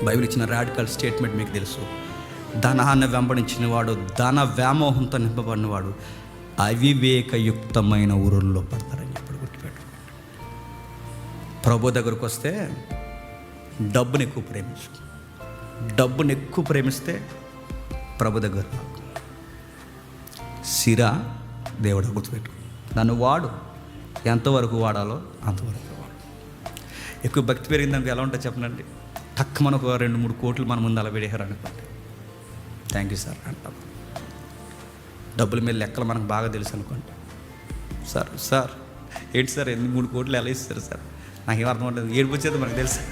Bible ఇచ్చిన radical statement మీకు తెలుసు. ధనాన్ని వెంబడించిన వాడు, ధన వ్యామోహంతో నింపబడినవాడు అవివేకయుక్తమైన ఊరుల్లో పడతారని చెప్పి గుర్తుపెట్టు. ప్రభు దగ్గరకు వస్తే డబ్బుని ఎక్కువ ప్రేమించు. డబ్బుని ఎక్కువ ప్రేమిస్తే ప్రభు దగ్గర రాకు. సిరా దేవుడు గుర్తుపెట్టు. నన్ను వాడు, ఎంతవరకు వాడాలో అంతవరకు వాడు. ఎక్కువ భక్తి పెరిగిందానికి ఎలా ఉంటుందో చెప్పనండి. టక్ మనకు 2-3 కోట్లు మన ముందు అలా పెడేశారు అనుకోండి, థ్యాంక్ యూ సార్ అంటాం. డబ్బుల మీద లెక్కలు మనకు బాగా తెలుసు అనుకోండి. సార్ ఏంటి సార్ 3 కోట్లు ఎలా ఇస్తారు సార్? నాకేం అర్థం అవ్వలేదు. ఏడుపు వచ్చేది మనకు తెలుసు.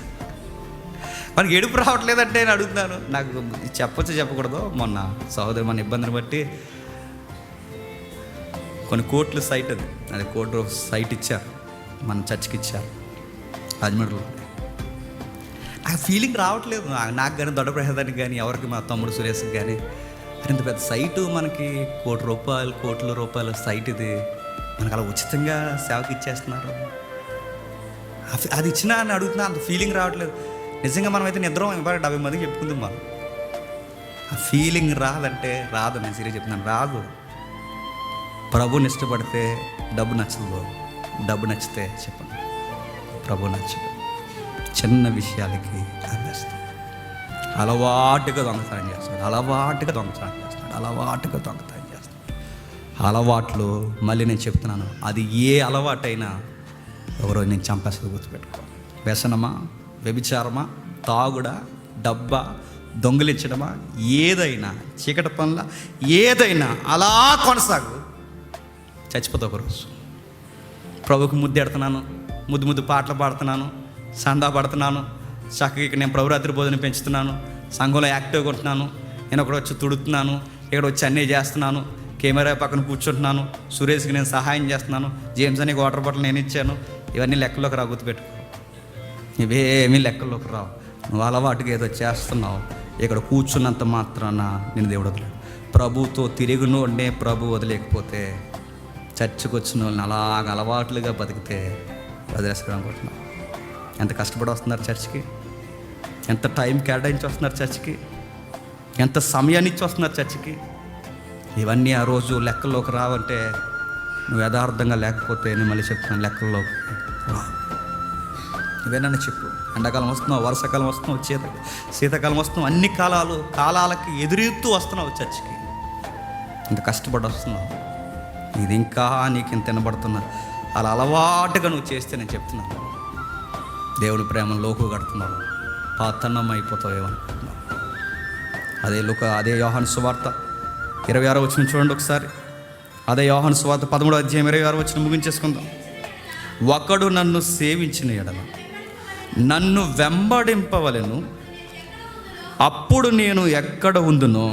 మనకి ఏడుపు రావట్లేదంటే నేను అడుగుతున్నాను. నాకు చెప్పొచ్చు చెప్పకూడదు. మొన్న సహోదరు మన ఇబ్బందిని బట్టి కొన్ని కోట్ల సైట్, అది కోటి సైట్ ఇచ్చారు, మన చర్చ్కి ఇచ్చారు రాజమండ్రిలో. నాకు ఫీలింగ్ రావట్లేదు. నాకు కానీ దొడ్డ ప్రసాదానికి కానీ ఎవరికి, మా తమ్ముడు సురేష్కి కానీ, ఇంత పెద్ద సైటు మనకి కోట్ల రూపాయల సైట్, ఇది మనకు అలా ఉచితంగా సేవకి ఇచ్చేస్తున్నారు. అది ఇచ్చినా అని అడుగుతున్నా, అంత ఫీలింగ్ రావట్లేదు. నిజంగా మనమైతే నిద్రం 70 మందికి చెప్పుకుందాం. మనం ఆ ఫీలింగ్ రాదంటే రాదు. నేను సీరియస్ చెప్తున్నాను, రాదు. ప్రభుని ఇష్టపడితే డబ్బు నచ్చదు. డబ్బు నచ్చితే చెప్పండి, ప్రభు నచ్చదు. చిన్న విషయాలకి అనిపిస్తాం. అలవాటుగా దొంగతనం చేస్తాడు, అలవాటుగా దొంగతనం చేస్తాడు. అలవాట్లు మళ్ళీ నేను చెప్తున్నాను, అది ఏ అలవాటైనా ఎవరో నేను చంపేస్తుంది, గుర్తుపెట్టుకో. వ్యసనమా, వ్యభిచారమా, తాగుడా, డబ్బా, దొంగిలించడమా, ఏదైనా చీకటి పనుల ఏదైనా అలా కొనసాగు, చచ్చిపోతా ఒకరోజు. ప్రభుకి ముద్దెడుతున్నాను, ముద్దు పాటలు పాడుతున్నాను, సండా పడుతున్నాను, చక్కగా ఇక్కడ నేను ప్రభురాత్రి భోజనం పెంచుతున్నాను, సంఘంలో యాక్టివ్గా ఉంటున్నాను, నేను ఒకటి వచ్చి తుడుతున్నాను, ఇక్కడ వచ్చి అన్నీ చేస్తున్నాను, కెమెరా పక్కన కూర్చుంటున్నాను, సురేష్కి నేను సహాయం చేస్తున్నాను, జేమ్స్ అని వాటర్ బాటిల్ నేను ఇచ్చాను, ఇవన్నీ లెక్కల్లోకి రా, గుర్తుపెట్టుకో. ఇవేమీ లెక్కల్లోకి రావు. నువ్వు అలవాటుగా ఏదో చేస్తున్నావు, ఇక్కడ కూర్చున్నంత మాత్రాన నేను దేవుడు వదిలేడు. ప్రభుతో తిరిగినోడ్నే ప్రభు వదిలేకపోతే, చర్చికి వచ్చిన వాళ్ళని అలాగ అలవాట్లుగా బతికితే వదిలేసుకోవడం. ఎంత కష్టపడి వస్తున్నారు చర్చికి, ఎంత టైం కేటాయించి వస్తున్నారు చర్చికి, ఎంత సమయాన్ని ఇచ్చి వస్తున్నారు చర్చికి. ఇవన్నీ ఆ రోజు లెక్కల్లోకి రావంటే, నువ్వు యథార్థంగా లేకపోతే, నేను మళ్ళీ చెప్తున్నాను, లెక్కల్లోకి రావు. ఇవేనని చెప్పు. ఎండాకాలం వస్తున్నావు, వర్షాకాలం వస్తున్నావు, శీతాకాలం వస్తున్నావు, అన్ని కాలాలకి ఎదురెత్తు వస్తున్నావు చర్చికి. ఇంత కష్టపడి వస్తున్నావు. ఇది ఇంకా నీకు ఇంత తినబడుతున్నా, అలా అలవాటుగా నువ్వు చేస్తే నేను చెప్తున్నాను, దేవుడి ప్రేమను లోకు కడుతున్నావు, పాతన్నం అయిపోతావు ఏమనుకుంటున్నావు. అదే యోహాను సువార్త 26వ వచనం చూడండి ఒకసారి. అదే యోహాను సువార్త 13వ అధ్యాయం 26వ వచనం ముగించేసుకుందాం. ఒకడు నన్ను సేవించిన ఎడల నన్ను వెంబడింపవలెను, అప్పుడు నేను ఎక్కడ ఉందునో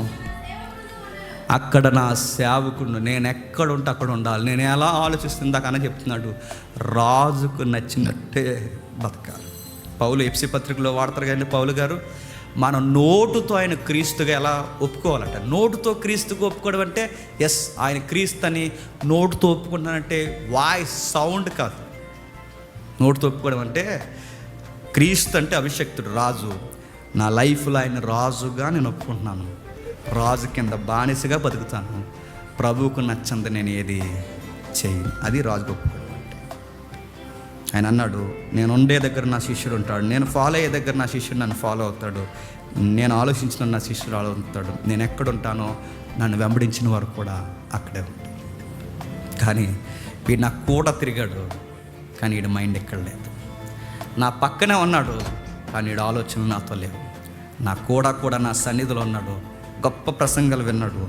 అక్కడ నా సేవకుడు. నేను ఎక్కడ ఉంటే అక్కడ ఉండాలి. నేను ఎలా ఆలోచిస్తుందాకనే చెప్తున్నాడు, రాజుకు నచ్చినట్టే బతకాలి. పౌలు ఎఫ్సీ పత్రికలో వాడతారు కానీ పౌలు గారు, మన నోటుతో ఆయన క్రీస్తుగా ఎలా ఒప్పుకోవాలంట. నోటుతో క్రీస్తుగా ఒప్పుకోవడం అంటే, ఎస్ ఆయన క్రీస్తు అని నోటుతో ఒప్పుకుంటానంటే వాయిస్ సౌండ్ కాదు. నోటుతో ఒప్పుకోవడం అంటే, క్రీస్తు అంటే అభిషక్తుడు, రాజు. నా లైఫ్లో ఆయన రాజుగా నేను ఒప్పుకుంటున్నాను, రాజు కింద బానిసగా బతుకుతాను, ప్రభువుకు నచ్చంది నేను ఏది చేయను. అది రాజుకు ఒప్పుకోవడం అంటే. ఆయన అన్నాడు, నేను ఉండే దగ్గర నా శిష్యుడు ఉంటాడు, నేను ఫాలో అయ్యే దగ్గర నా శిష్యుడు నన్ను ఫాలో అవుతాడు, నేను ఆలోచించిన నా శిష్యుడు అవుతాడు, నేను ఎక్కడుంటానో నన్ను వెంబడించిన వారు కూడా అక్కడే ఉంటారు. కానీ వీడు నాకు కూడా తిరిగాడు, కానీ వీడి మైండ్ ఎక్కడ లేదు. నా పక్కనే ఉన్నాడు, కానీ వీడు ఆలోచనలు నాతో లేవు. నా కూడా నా సన్నిధిలో ఉన్నాడు, గొప్ప ప్రసంగాలు విన్నాడు,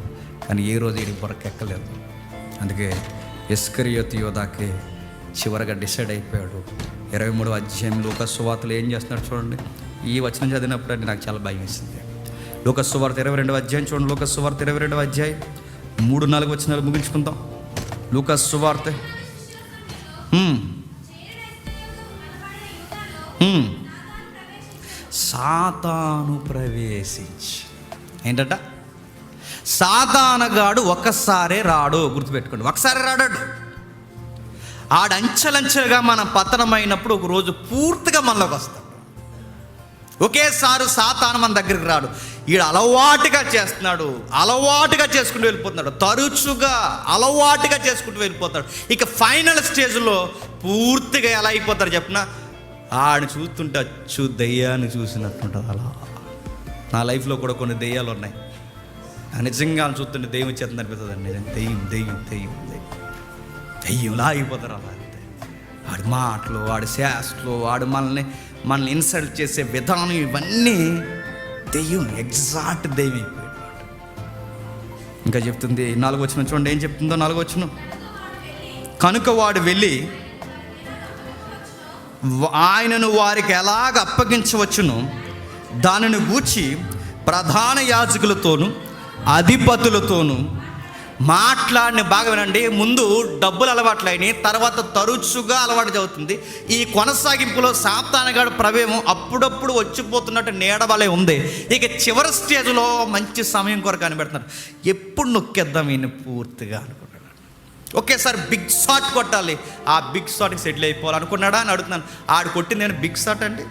కానీ ఏ రోజు వీడి బొరకు ఎక్కలేదు. అందుకే ఇస్కరియోతు యోధాకి చివరిగా డిసైడ్ అయిపోయాడు. 23వ అధ్యాయం లూకాసు సువార్తలో ఏం చేస్తున్నాడు చూడండి. ఈ వచనం చదివినప్పుడు అంటే నాకు చాలా భయం వేసింది. లూకాసు సువార్త 22వ అధ్యాయం చూడండి. లూకాసు సువార్త 22వ అధ్యాయం 3-4 వచనాలు ముగించుకుందాం. లూకాసు సువార్త సాతాను ప్రవేశించి, ఏంటట, సాతానగాడు ఒక్కసారే రాడు, గుర్తుపెట్టుకోండి, ఒకసారి రాడాడు. ఆడంచెలంచెలుగా మనం పతనమైనప్పుడు ఒక రోజు పూర్తిగా మనలోకి వస్తాడు. ఒకేసారి సాతాను మన దగ్గరికి రాడు. ఈడు అలవాటుగా చేస్తున్నాడు, అలవాటుగా చేసుకుంటూ వెళ్ళిపోతున్నాడు, తరచుగా అలవాటుగా చేసుకుంటూ వెళ్ళిపోతాడు. ఇక ఫైనల్ స్టేజ్లో పూర్తిగా ఎలా అయిపోతారు చెప్పిన, ఆడిని చూస్తుంటే అచ్చు దెయ్యాన్ని చూసినట్టుంటుంది. అలా నా లైఫ్లో కూడా కొన్ని దెయ్యాలు ఉన్నాయి. నిజంగా చూస్తుంటే దెయ్యం చేత అనిపిస్తుందండి. దెయ్యం దెయ్యం దెయ్యం దెయ్యం దెయ్యంలా అయిపోతారు. అలా అంతే. వాడి మాటలు, వాడి శాస్త్రలు, వాడు మనల్ని ఇన్సల్ట్ చేసే విధానం, ఇవన్నీ దెయ్యం, ఎగ్జాక్ట్ దెయ్యం అయిపోయాడు. ఇంకా చెప్తుంది 4వ వచనం చూడండి ఏం చెప్తుందో. 4వ వచనం, కనుక వాడు వెళ్ళి ఆయనను వారికి ఎలాగ అప్పగించవచ్చును దానిని గూర్చి ప్రధాన యాజకులతోనూ అధిపతులతోనూ మాట్లాడిన. బాగా వినండి, ముందు డబ్బులు అలవాట్లయినాయి, తర్వాత తరచుగా అలవాటు అవుతుంది. ఈ కొనసాగింపులో సాతానుగాడు ప్రవేశం అప్పుడప్పుడు వచ్చిపోతున్నట్టు నీడవలే ఉంది. ఇక చివరి స్టేజ్లో మంచి సమయం కొరకు కనిపెడుతున్నారు. ఎప్పుడు నొక్కేద్దాం ఈయన పూర్తిగా అనుకుంటున్నాడు. ఒకేసారి బిగ్ షాట్ కొట్టాలి, ఆ బిగ్ షాట్కి సెటిల్ అయిపోవాలనుకున్నాడా అని అడుగుతున్నాను. ఆడు కొట్టి నేను బిగ్ షాట్ అండి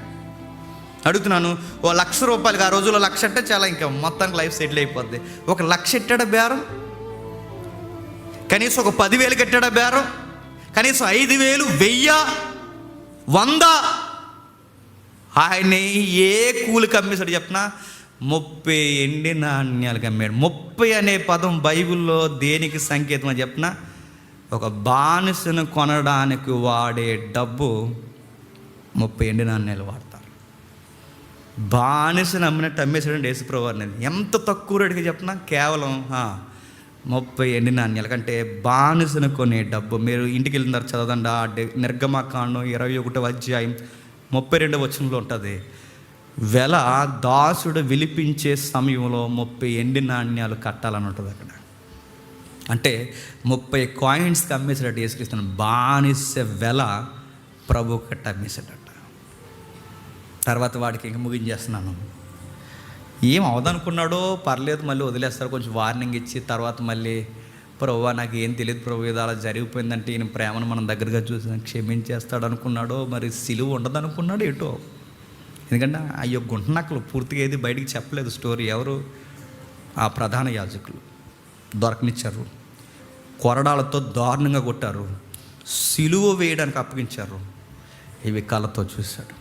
అడుగుతున్నాను. ఓ ₹1,00,000, ఆ రోజుల్లో 1,00,000 అంటే చాలా, ఇంకా మొత్తానికి లైఫ్ సెటిల్ అయిపోద్ది. 1,00,000 ఎట్టాడా బేరం, కనీసం ఒక 10,000 కట్టాడా బేరం, కనీసం 5,000, 1000, 100. ఆయన ఏ కూలికి అమ్మేశాడు చెప్పిన, 30 ఎండి నాణ్యాలకు అమ్మాడు. 30 అనే పదం బైబిల్లో దేనికి సంకేతం అని చెప్పిన, ఒక బానిసను కొనడానికి వాడే డబ్బు 30 ఎండి నాణ్యాలు వాడతారు. బానిసను అమ్మినట్టు అమ్మేసాడండి యేసుప్రభు అనేది. ఎంత తక్కువ రేటుకి చెప్పినా, కేవలం 30 ఎండి నాణ్యాల కంటే బానిసను కొనే డబ్బు. మీరు ఇంటికి వెళ్ళిన తర్వాత చదవండి, ఆ నిర్గమకాండం 21వ అధ్యాయం 32వ వచనంలో ఉంటుంది. వెల దాసుడు విలిపించే సమయంలో 30 ఎండి నాణ్యాలు కట్టాలని ఉంటుంది అక్కడ. అంటే 30 కాయిన్స్కి అమ్మేసాడట యేసుక్రీస్తును. బానిస వెల ప్రభు కట్ట అమ్మేసాడట. తర్వాత వాడికి ఇంక ముగించేస్తున్నాను. ఏం అవదనుకున్నాడో పర్లేదు, మళ్ళీ వదిలేస్తారు, కొంచెం వార్నింగ్ ఇచ్చి తర్వాత మళ్ళీ ప్రభువా నాకు ఏం తెలియదు ప్రభు, ఇది అలా జరిగిపోయిందంటే ఈయన ప్రేమను మనం దగ్గరగా చూసి క్షమించేస్తాడు అనుకున్నాడో, మరి సిలువ ఉండదు అనుకున్నాడు ఏటో. ఎందుకంటే అయ్యో గుంటనక్కలు పూర్తిగా ఏది బయటికి చెప్పలేదు స్టోరీ. ఎవరు? ఆ ప్రధాన యాజకులు దొరకనిచ్చారు, కొరడాలతో దారుణంగా కొట్టారు, సిలువ వేయడానికి అప్పగించారు. ఇవి కళ్ళతో చూశాడు.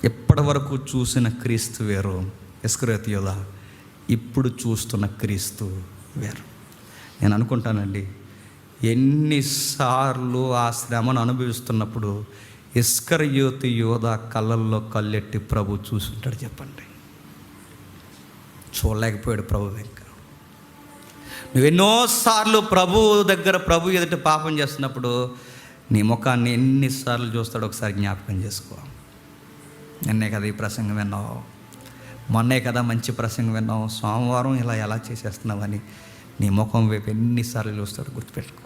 ఎప్పటి వరకు చూసిన క్రీస్తు వేరు, ఇస్కరియోతు యూదా. ఇప్పుడు చూస్తున్న క్రీస్తు వేరు. నేను అనుకుంటానండి, ఎన్నిసార్లు ఆ శ్రమను అనుభవిస్తున్నప్పుడు ఇస్కరియోతు యూదా కళ్ళల్లో కళ్ళెట్టి ప్రభు చూసుంటాడు చెప్పండి. చూడలేకపోయాడు ప్రభు. ఇంకా నువ్వు ఎన్నోసార్లు ప్రభు దగ్గర, ప్రభు ఎదుట పాపం చేస్తున్నప్పుడు నీ ముఖాన్ని ఎన్నిసార్లు చూస్తాడో ఒకసారి జ్ఞాపకం చేసుకో. నిన్నే కదా ఈ ప్రసంగం విన్నావు, మొన్నే కదా మంచి ప్రసంగం విన్నావు, సోమవారం ఇలా ఎలా చేసేస్తున్నావని నీ ముఖం వైపు ఎన్నిసార్లు చూస్తాడు గుర్తుపెట్టుకో.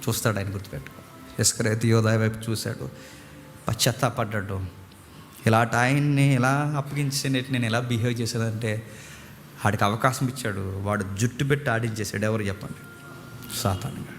చూస్తాడు ఆయన, గుర్తుపెట్టుకో. ఇస్కరియోతు యూదా వైపు చూశాడు, పశ్చాత్తాపడ్డాడు. ఇలాంటి ఆయన్ని ఇలా అప్పగించేటి నేను ఎలా బిహేవ్ చేశానంటే వాడికి అవకాశం ఇచ్చాడు. వాడు జుట్టు పెట్టి ఆడించేశాడు. ఎవరు చెప్పండి? సాతానుగా.